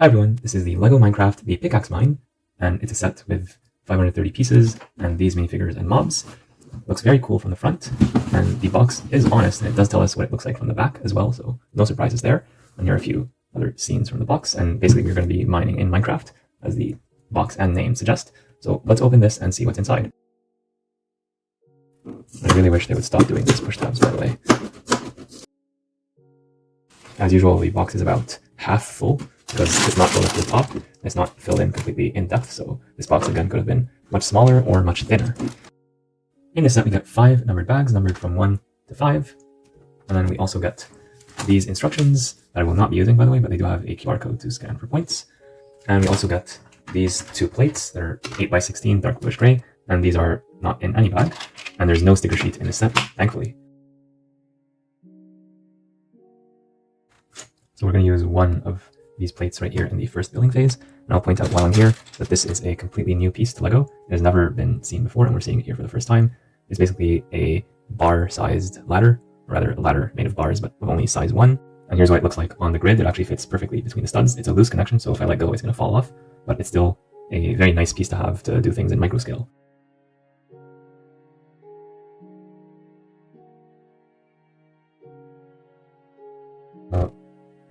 Hi everyone, this is the LEGO Minecraft The Pickaxe Mine, and it's a set with 530 pieces and these minifigures and mobs. Looks very cool from the front, and the box is honest, and it does tell us what it looks like from the back as well, so no surprises there. And here are a few other scenes from the box, and basically we're going to be mining in Minecraft, as the box and name suggest. So let's open this and see what's inside. I really wish they would stop doing these push tabs, by the way. As usual, the box is about half full, because it's not filled up to the top, it's not filled in completely in depth, so this box again could have been much smaller or much thinner. In this set we get 5 numbered bags, numbered from 1 to 5, and then we also get these instructions that I will not be using, by the way, but they do have a QR code to scan for points. And we also get these 2 plates that are 8x16 dark bluish gray, and these are not in any bag, and there's no sticker sheet in this set, thankfully. So we're going to use one of these plates right here in the first building phase, and I'll point out while I'm here that this is a completely new piece to LEGO. It has never been seen before, and we're seeing it here for the first time. It's basically a bar-sized ladder, or rather a ladder made of bars, but of only size 1. And here's what it looks like on the grid. It actually fits perfectly between the studs. It's a loose connection, so if I let go, it's going to fall off, but it's still a very nice piece to have to do things in micro scale.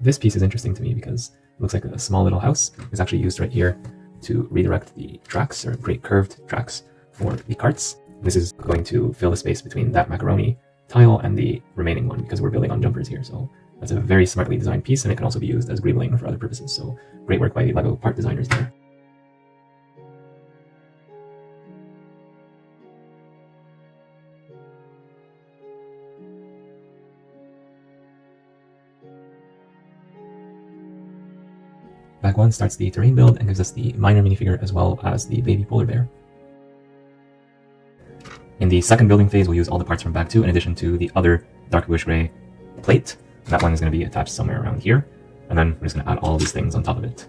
This piece is interesting to me because it looks like a small little house. It's actually used right here to redirect the tracks, or create curved tracks for the carts. This is going to fill the space between that macaroni tile and the remaining one, because we're building on jumpers here. So that's a very smartly designed piece, and it can also be used as greebling for other purposes. So great work by the LEGO part designers there. Bag 1 starts the terrain build and gives us the miner minifigure as well as the baby polar bear. In the second building phase, we'll use all the parts from bag 2 in addition to the other dark bluish gray plate. That one is going to be attached somewhere around here, and then we're just going to add all these things on top of it.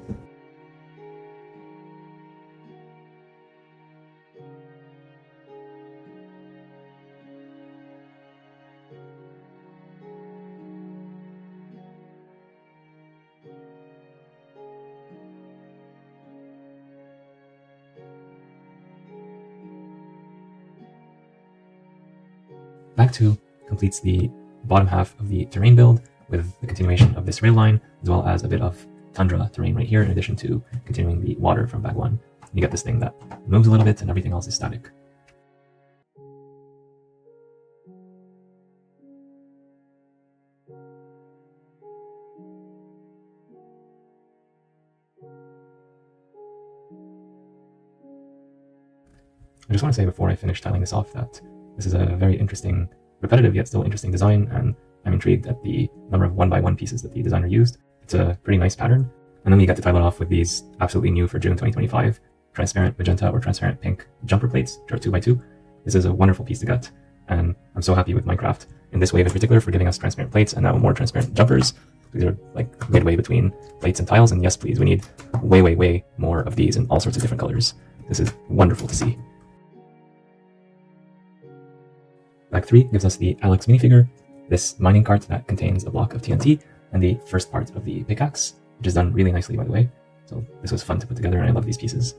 Bag 2 completes the bottom half of the terrain build with the continuation of this rail line, as well as a bit of tundra terrain right here, in addition to continuing the water from bag 1. You get this thing that moves a little bit and everything else is static. I just want to say before I finish tiling this off that this is a very interesting, repetitive yet still interesting design, and I'm intrigued at the number of 1x1 pieces that the designer used. It's a pretty nice pattern. And then we get to tile it off with these absolutely new for June 2025 transparent magenta or transparent pink jumper plates, which are 2x2. This is a wonderful piece to get, and I'm so happy with Minecraft in this wave in particular for giving us transparent plates and now more transparent jumpers. These are like midway between plates and tiles, and yes please, we need way more of these in all sorts of different colors. This is wonderful to see. Bag 3 gives us the Alex minifigure, this mining cart that contains a block of TNT, and the first part of the pickaxe, which is done really nicely, by the way. So this was fun to put together, and I love these pieces.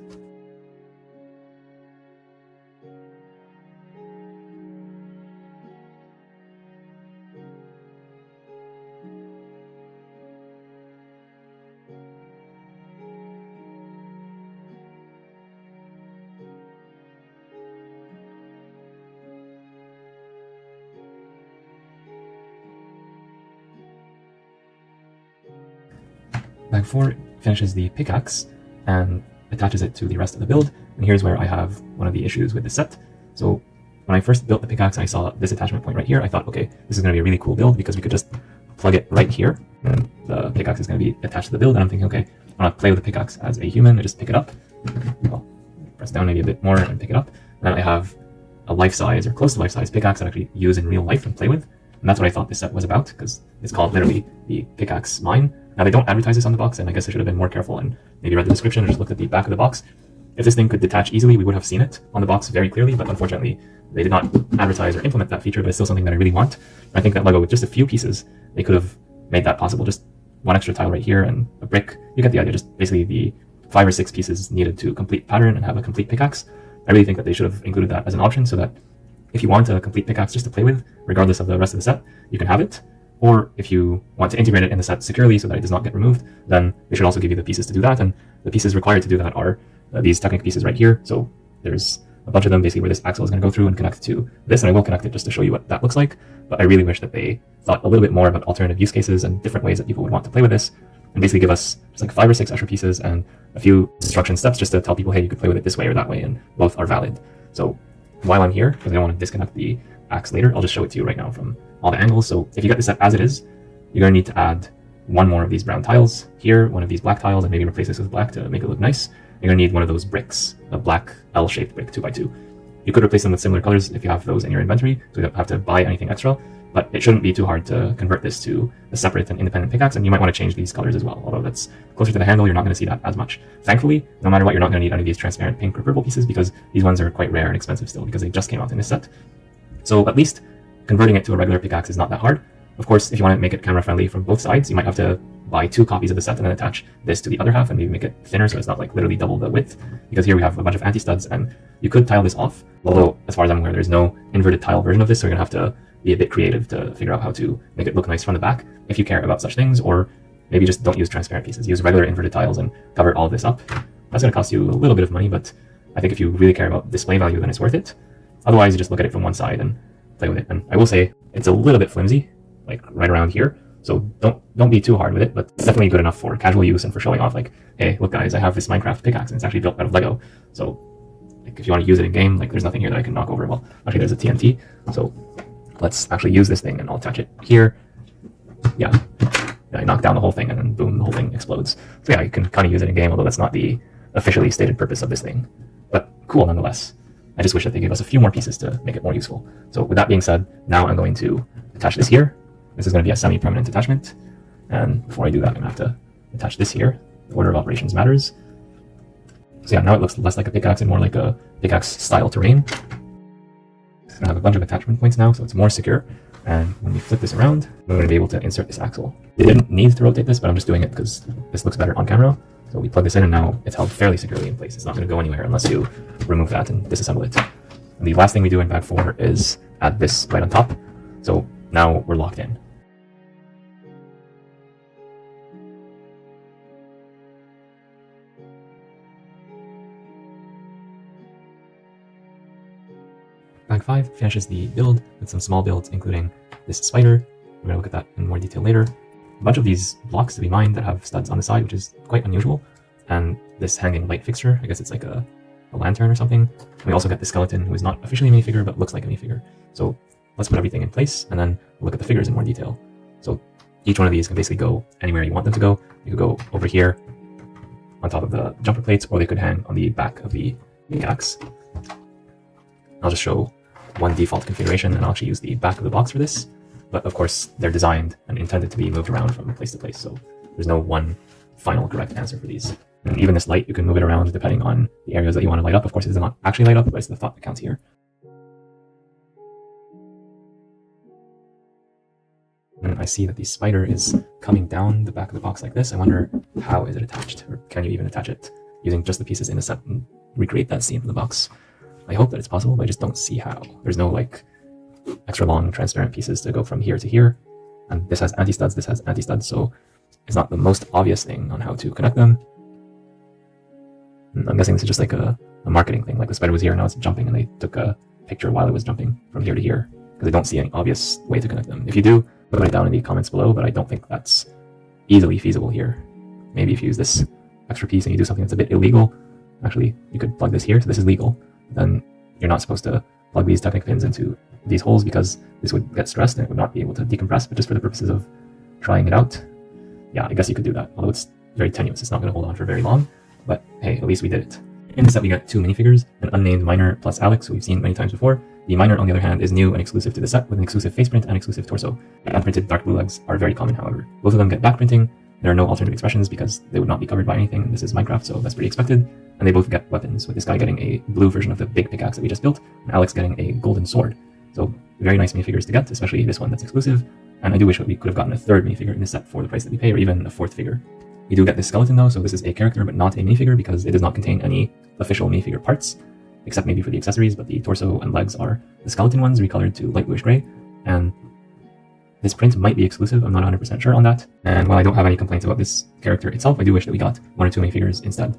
Bag 4 finishes the pickaxe and attaches it to the rest of the build, and here's where I have one of the issues with this set. So when I first built the pickaxe and I saw this attachment point right here, I thought, okay, this is going to be a really cool build because we could just plug it right here, and the pickaxe is going to be attached to the build, and I'm thinking, okay, I want to play with the pickaxe as a human and just pick it up. I'll press down maybe a bit more and pick it up. And then I have a life-size or close to life-size pickaxe that I actually use in real life and play with, and that's what I thought this set was about, because it's called literally the Pickaxe Mine. Now, they don't advertise this on the box, and I guess I should have been more careful and maybe read the description or just looked at the back of the box. If this thing could detach easily, we would have seen it on the box very clearly, but unfortunately, they did not advertise or implement that feature, but it's still something that I really want. And I think that LEGO, with just a few pieces, they could have made that possible. Just one extra tile right here and a brick. You get the idea, just basically the 5 or 6 pieces needed to complete pattern and have a complete pickaxe. I really think that they should have included that as an option so that if you want a complete pickaxe just to play with, regardless of the rest of the set, you can have it. Or if you want to integrate it in the set securely so that it does not get removed, then they should also give you the pieces to do that. And the pieces required to do that are these Technic pieces right here. So there's a bunch of them basically where this axle is going to go through and connect to this, and I will connect it just to show you what that looks like. But I really wish that they thought a little bit more about alternative use cases and different ways that people would want to play with this, and basically give us just like 5 or 6 extra pieces and a few instruction steps just to tell people, hey, you could play with it this way or that way, and both are valid. So while I'm here, because I don't want to disconnect the axe later, I'll just show it to you right now from all the angles. So if you get the set as it is, you're going to need to add one more of these brown tiles here, one of these black tiles, and maybe replace this with black to make it look nice. You're going to need one of those bricks, a black L-shaped brick 2x2. You could replace them with similar colors if you have those in your inventory, so you don't have to buy anything extra, but it shouldn't be too hard to convert this to a separate and independent pickaxe, and you might want to change these colors as well, although that's closer to the handle, you're not going to see that as much. Thankfully, no matter what, you're not going to need any of these transparent pink or purple pieces because these ones are quite rare and expensive still because they just came out in this set. So at least converting it to a regular pickaxe is not that hard. Of course, if you want to make it camera friendly from both sides, you might have to buy 2 copies of the set and then attach this to the other half and maybe make it thinner so it's not like literally double the width, because here we have a bunch of anti-studs and you could tile this off, although as far as I'm aware there's no inverted tile version of this, so you're going to have to be a bit creative to figure out how to make it look nice from the back if you care about such things, or maybe just don't use transparent pieces, use regular inverted tiles and cover all of this up. That's going to cost you a little bit of money, but I think if you really care about display value then it's worth it. Otherwise you just look at it from one side and play with it, and I will say it's a little bit flimsy, like right around here, so don't be too hard with it, but it's definitely good enough for casual use and for showing off, like, hey, look guys, I have this Minecraft pickaxe and it's actually built out of Lego. So like if you want to use it in game, like there's nothing here that I can knock over. Well, actually there's a TNT, so let's actually use this thing and I'll attach it here. Yeah, I knock down the whole thing and then boom, the whole thing explodes. So yeah, you can kind of use it in game, although that's not the officially stated purpose of this thing, but cool nonetheless. I just wish that they gave us a few more pieces to make it more useful. So with that being said, now I'm going to attach this here. This is going to be a semi-permanent attachment. And before I do that, I'm going to have to attach this here. The order of operations matters. So yeah, now it looks less like a pickaxe and more like a pickaxe style terrain. It's going to have a bunch of attachment points now, so it's more secure. And when we flip this around, we're going to be able to insert this axle. It didn't need to rotate this, but I'm just doing it because this looks better on camera. So we plug this in and now it's held fairly securely in place. It's not going to go anywhere unless you remove that and disassemble it. And the last thing we do in bag 4 is add this right on top. So now we're locked in. Bag 5 finishes the build with some small builds, including this spider. We're going to look at that in more detail later. A bunch of these blocks to be mined that have studs on the side, which is quite unusual. And this hanging light fixture, I guess it's like a lantern or something. We also get the skeleton, who is not officially a minifigure, but looks like a minifigure. So let's put everything in place, and then we'll look at the figures in more detail. So each one of these can basically go anywhere you want them to go. You could go over here on top of the jumper plates, or they could hang on the back of the pickaxe. I'll just show one default configuration, and I'll actually use the back of the box for this. But of course, they're designed and intended to be moved around from place to place, so there's no one final correct answer for these. And even this light, you can move it around depending on the areas that you want to light up. Of course, it does not actually light up, but it's the thought that counts here. And I see that the spider is coming down the back of the box like this. I wonder, how is it attached? Or can you even attach it using just the pieces in a set and recreate that scene from the box? I hope that it's possible, but I just don't see how. There's no like extra long transparent pieces to go from here to here. And this has anti-studs, this has anti-studs, so it's not the most obvious thing on how to connect them. I'm guessing this is just like a marketing thing, like the spider was here, now it's jumping, and they took a picture while it was jumping from here to here, because I don't see any obvious way to connect them. If you do, put it down in the comments below, but I don't think that's easily feasible here. Maybe if you use this extra piece and you do something that's a bit illegal, actually, you could plug this here, so this is legal. Then you're not supposed to plug these Technic pins into these holes because this would get stressed and it would not be able to decompress, but just for the purposes of trying it out, yeah, I guess you could do that, although it's very tenuous. It's not going to hold on for very long, but hey, at least we did it. In this set, we got 2 minifigures, an unnamed miner plus Alex, who we've seen many times before. The miner, on the other hand, is new and exclusive to the set with an exclusive face print and exclusive torso. The unprinted dark blue legs are very common, however. Both of them get back printing. There are no alternative expressions because they would not be covered by anything. This is Minecraft, so that's pretty expected. And they both get weapons, with this guy getting a blue version of the big pickaxe that we just built, and Alex getting a golden sword. So very nice minifigures to get, especially this one that's exclusive. And I do wish that we could have gotten a third minifigure in this set for the price that we pay, or even a fourth figure. We do get this skeleton though, so this is a character but not a minifigure because it does not contain any official minifigure parts, except maybe for the accessories, but the torso and legs are the skeleton ones recolored to light bluish gray. And this print might be exclusive, I'm not 100% sure on that. And while I don't have any complaints about this character itself, I do wish that we got 1 or 2 minifigures instead.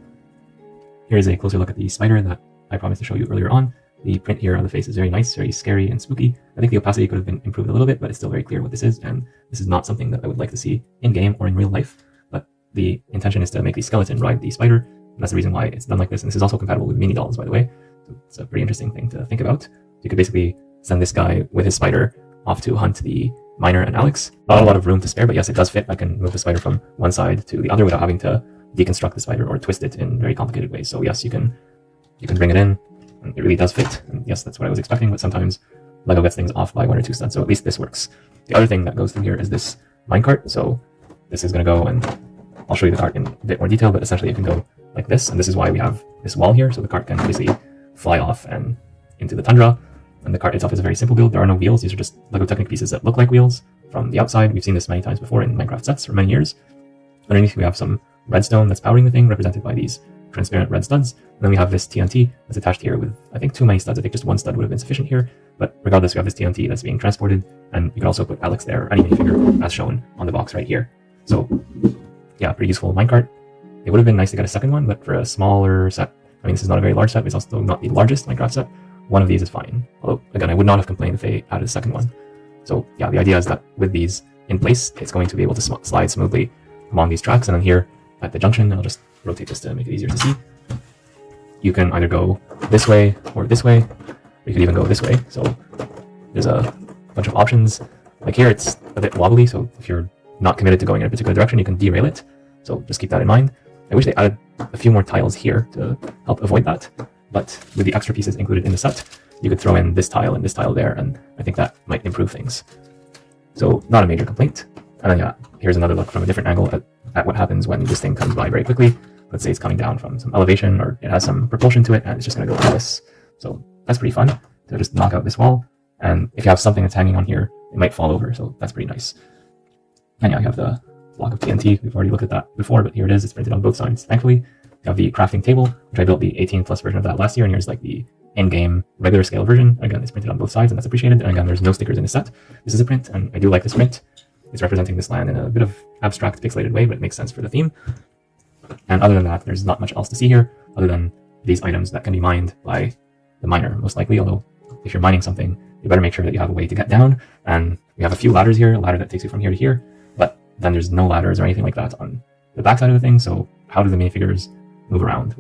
Here is a closer look at the spider that I promised to show you earlier on. The print here on the face is very nice, very scary and spooky. I think the opacity could have been improved a little bit, but it's still very clear what this is, and this is not something that I would like to see in-game or in real life. But the intention is to make the skeleton ride the spider, and that's the reason why it's done like this. And this is also compatible with mini dolls, by the way. So it's a pretty interesting thing to think about. You could basically send this guy with his spider off to hunt the miner and Alex. Not a lot of room to spare, but yes, it does fit. I can move the spider from one side to the other without having to deconstruct the spider or twist it in very complicated ways. So yes, you can bring it in. It really does fit, and yes, that's what I was expecting, but sometimes LEGO gets things off by 1 or 2 studs, so at least this works. The other thing that goes through here is this minecart, so this is going to go, and I'll show you the cart in a bit more detail, but essentially it can go like this, and this is why we have this wall here, so the cart can basically fly off and into the tundra, and the cart itself is a very simple build. There are no wheels, these are just LEGO Technic pieces that look like wheels from the outside. We've seen this many times before in Minecraft sets for many years. Underneath we have some redstone that's powering the thing, represented by these transparent red studs. And then we have this TNT that's attached here with, I think, too many studs. I think just 1 stud would have been sufficient here. But regardless, we have this TNT that's being transported, and you can also put Alex there, or any minifigure, as shown on the box right here. So, yeah, pretty useful minecart. It would have been nice to get a second one, but for a smaller set, I mean, this is not a very large set, but it's also not the largest Minecraft set. One of these is fine. Although, again, I would not have complained if they added a second one. So, yeah, the idea is that with these in place, it's going to be able to slide smoothly along these tracks. And then here at the junction, I'll just rotate this to make it easier to see. You can either go this way or this way, or you could even go this way. So there's a bunch of options. Like here, it's a bit wobbly, so if you're not committed to going in a particular direction, you can derail it. So just keep that in mind. I wish they added a few more tiles here to help avoid that, but with the extra pieces included in the set, you could throw in this tile and this tile there, and I think that might improve things. So not a major complaint. And then yeah, here's another look from a different angle at what happens when this thing comes by very quickly. Let's say it's coming down from some elevation, or it has some propulsion to it, and it's just going to go like this. So that's pretty fun to just knock out this wall. And if you have something that's hanging on here, it might fall over. So that's pretty nice. And yeah, you have the block of TNT. We've already looked at that before, but here it is. It's printed on both sides, thankfully. You have the crafting table, which I built the 18+ version of that last year. And here's like the in-game regular scale version. Again, it's printed on both sides, and that's appreciated. And again, there's no stickers in the set. This is a print, and I do like this print. It's representing this land in a bit of abstract, pixelated way, but it makes sense for the theme. And other than that, there's not much else to see here, other than these items that can be mined by the miner, most likely. Although, if you're mining something, you better make sure that you have a way to get down. And we have a few ladders here, a ladder that takes you from here to here, but then there's no ladders or anything like that on the backside of the thing. So how do the minifigures move around?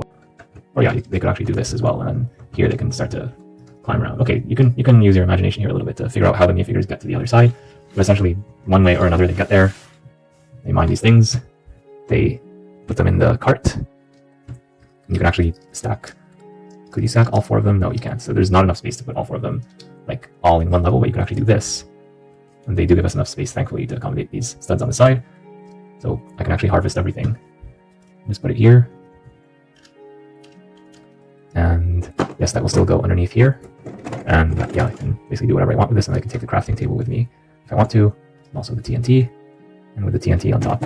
Or yeah, they could actually do this as well, and then here they can start to climb around. Okay, you can use your imagination here a little bit to figure out how the minifigures get to the other side. But essentially, one way or another, they get there, they mine these things, they put them in the cart. You can actually stack. Could you stack all 4 of them? No, you can't. So there's not enough space to put all 4 of them, like, all in one level, but you can actually do this. And they do give us enough space, thankfully, to accommodate these studs on the side. So I can actually harvest everything. Just put it here. And yes, that will still go underneath here. And yeah, I can basically do whatever I want with this, and I can take the crafting table with me if I want to. And also the TNT. And with the TNT on top,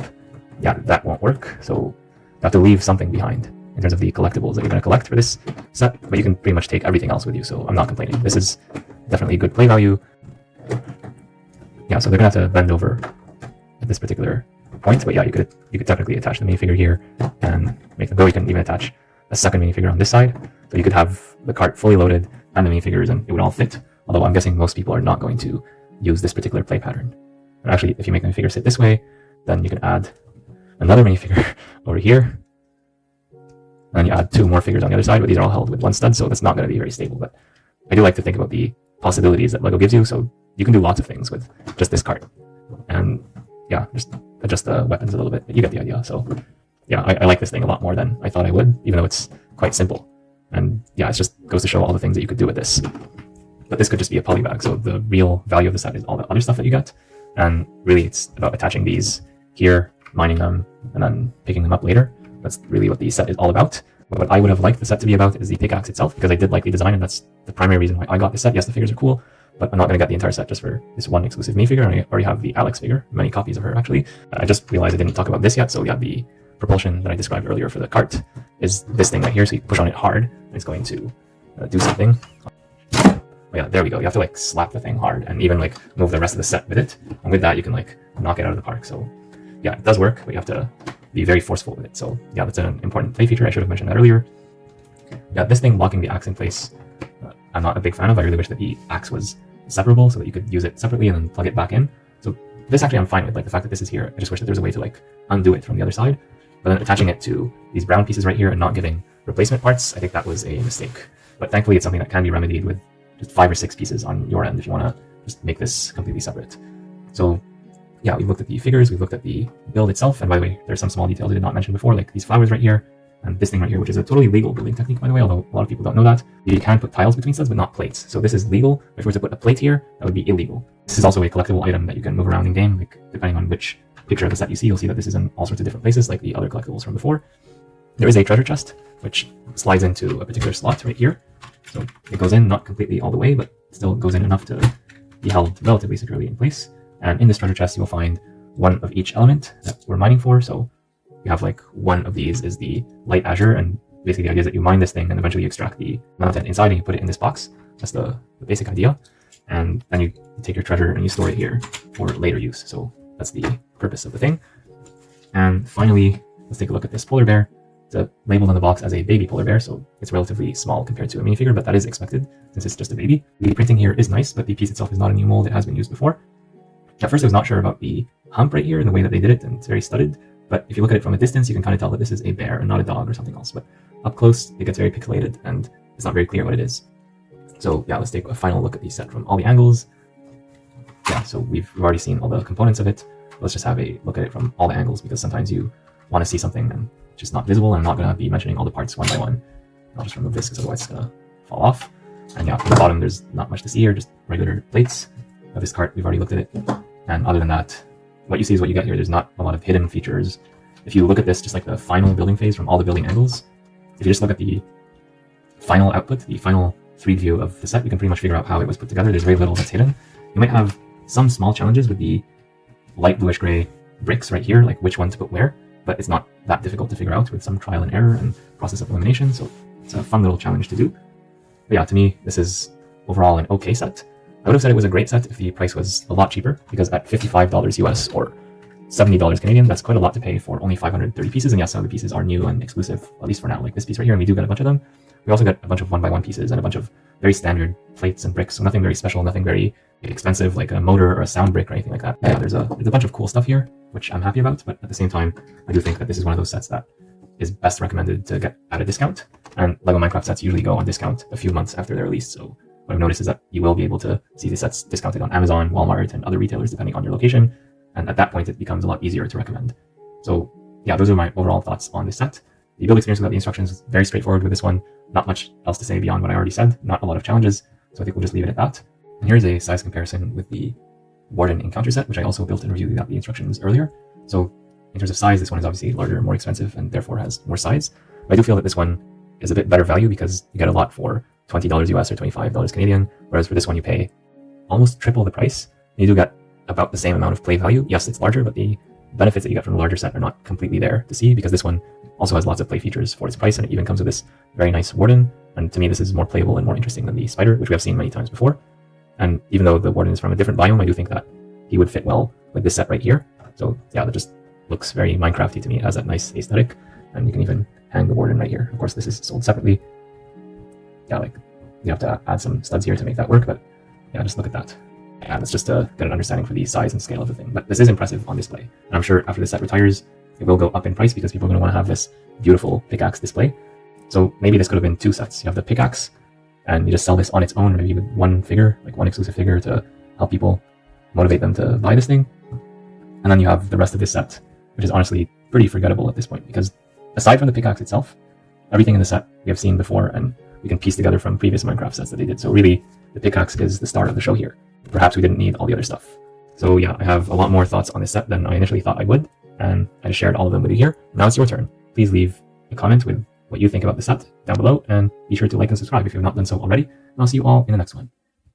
yeah, that won't work. So you have to leave something behind in terms of the collectibles that you're going to collect for this set, but you can pretty much take everything else with you, so I'm not complaining. This is definitely good play value. Yeah, so they're going to have to bend over at this particular point, but yeah, you could technically attach the minifigure here and make them go. You can even attach a second minifigure on this side, so you could have the cart fully loaded and the minifigures, and it would all fit. Although I'm guessing most people are not going to use this particular play pattern. And actually, if you make the minifigure sit this way, then you can add another minifigure over here. And then you add 2 more figures on the other side, but these are all held with 1 stud, so that's not going to be very stable. But I do like to think about the possibilities that LEGO gives you, so you can do lots of things with just this cart. And yeah, just adjust the weapons a little bit, but you get the idea. So yeah, I like this thing a lot more than I thought I would, even though it's quite simple. And yeah, it just goes to show all the things that you could do with this. But this could just be a polybag, so the real value of the set is all the other stuff that you get. And really, it's about attaching these here, mining them, and then picking them up later. That's really what the set is all about. What I would have liked the set to be about is the pickaxe itself, because I did like the design, and that's the primary reason why I got this set. Yes, the figures are cool, but I'm not going to get the entire set just for this one exclusive minifigure. And I already have the Alex figure, many copies of her actually. I just realized I didn't talk about this yet. So yeah, the propulsion that I described earlier for the cart is this thing right here. So you push on it hard, and it's going to do something. Oh yeah, there we go. You have to like slap the thing hard and even like move the rest of the set with it. And with that, you can like knock it out of the park. So yeah, it does work, but you have to be very forceful with it. So yeah, that's an important play feature. I should have mentioned that earlier. Yeah, this thing locking the axe in place, I'm not a big fan of. I really wish that the axe was separable so that you could use it separately and then plug it back in. So this actually I'm fine with, like the fact that this is here. I just wish that there's a way to like undo it from the other side. But then attaching it to these brown pieces right here and not giving replacement parts, I think that was a mistake. But thankfully it's something that can be remedied with just 5 or 6 pieces on your end if you want to just make this completely separate. So yeah, we've looked at the figures, we've looked at the build itself, and by the way, there's some small details I did not mention before, like these flowers right here, and this thing right here, which is a totally legal building technique, by the way, although a lot of people don't know that. You can put tiles between studs, but not plates. So this is legal. If we were to put a plate here, that would be illegal. This is also a collectible item that you can move around in game, like depending on which picture of the set you see, you'll see that this is in all sorts of different places, like the other collectibles from before. There is a treasure chest, which slides into a particular slot right here. So it goes in, not completely all the way, but still goes in enough to be held relatively securely in place. And in this treasure chest, you will find one of each element that we're mining for. So we have like one of these is the light azure, and basically the idea is that you mine this thing and eventually you extract the content inside and you put it in this box. That's the basic idea. And then you take your treasure and you store it here for later use. So that's the purpose of the thing. And finally, let's take a look at this polar bear. It's labeled on the box as a baby polar bear, so it's relatively small compared to a minifigure, but that is expected since it's just a baby. The printing here is nice, but the piece itself is not a new mold. It has been used before. At first I was not sure about the hump right here and the way that they did it, and it's very studded. But if you look at it from a distance, you can kind of tell that this is a bear and not a dog or something else. But up close, it gets very pixelated and it's not very clear what it is. So yeah, let's take a final look at the set from all the angles. Yeah, so we've already seen all the components of it. Let's just have a look at it from all the angles, because sometimes you want to see something and it's just not visible. And I'm not going to be mentioning all the parts one by one. I'll just remove this because otherwise it's going to fall off. And yeah, from the bottom, there's not much to see here, just regular plates of this cart. We've already looked at it. And other than that, what you see is what you get here. There's not a lot of hidden features. If you look at this, just like the final building phase from all the building angles, if you just look at the final output, the final 3D view of the set, you can pretty much figure out how it was put together. There's very little that's hidden. You might have some small challenges with the light bluish gray bricks right here, like which one to put where, but it's not that difficult to figure out with some trial and error and process of elimination. So it's a fun little challenge to do. But yeah, to me, this is overall an okay set. I would have said it was a great set if the price was a lot cheaper, because at $55 US or $70 Canadian, that's quite a lot to pay for only 530 pieces. And yes, some of the pieces are new and exclusive, at least for now, like this piece right here, and we do get a bunch of them. We also get a bunch of 1x1 pieces and a bunch of very standard plates and bricks, so nothing very special, nothing very expensive like a motor or a sound brick or anything like that. Yeah, there's a bunch of cool stuff here, which I'm happy about, but at the same time, I do think that this is one of those sets that is best recommended to get at a discount. And LEGO Minecraft sets usually go on discount a few months after they're released, so what I've noticed is that you will be able to see the sets discounted on Amazon, Walmart, and other retailers depending on your location. And at that point, it becomes a lot easier to recommend. So yeah, those are my overall thoughts on this set. The build experience without the instructions is very straightforward with this one. Not much else to say beyond what I already said. Not a lot of challenges. So I think we'll just leave it at that. And here's a size comparison with the Warden Encounter set, which I also built and reviewed without the instructions earlier. So in terms of size, this one is obviously larger, more expensive, and therefore has more size. But I do feel that this one is a bit better value because you get a lot for $20 US or $25 Canadian, whereas for this one you pay almost triple the price. You do get about the same amount of play value. Yes, it's larger, but the benefits that you get from the larger set are not completely there to see, because this one also has lots of play features for its price, and it even comes with this very nice Warden. And to me, this is more playable and more interesting than the Spider, which we have seen many times before. And even though the Warden is from a different biome, I do think that he would fit well with this set right here. So yeah, that just looks very Minecrafty to me. It has that nice aesthetic, and you can even hang the Warden right here. Of course, this is sold separately. Yeah, like you have to add some studs here to make that work, but yeah, just look at that. And it's just to get an understanding for the size and scale of the thing. But this is impressive on display. And I'm sure after the set retires, it will go up in price because people are going to want to have this beautiful pickaxe display. So maybe this could have been 2 sets. You have the pickaxe, and you just sell this on its own, maybe with one figure, like one exclusive figure to help people motivate them to buy this thing. And then you have the rest of this set, which is honestly pretty forgettable at this point, because aside from the pickaxe itself, everything in the set we have seen before, and we can piece together from previous Minecraft sets that they did. So really, the pickaxe is the start of the show here. Perhaps we didn't need all the other stuff. So yeah, I have a lot more thoughts on this set than I initially thought I would, and I just shared all of them with you here. Now it's your turn. Please leave a comment with what you think about the set down below, and be sure to like and subscribe if you have not done so already, and I'll see you all in the next one.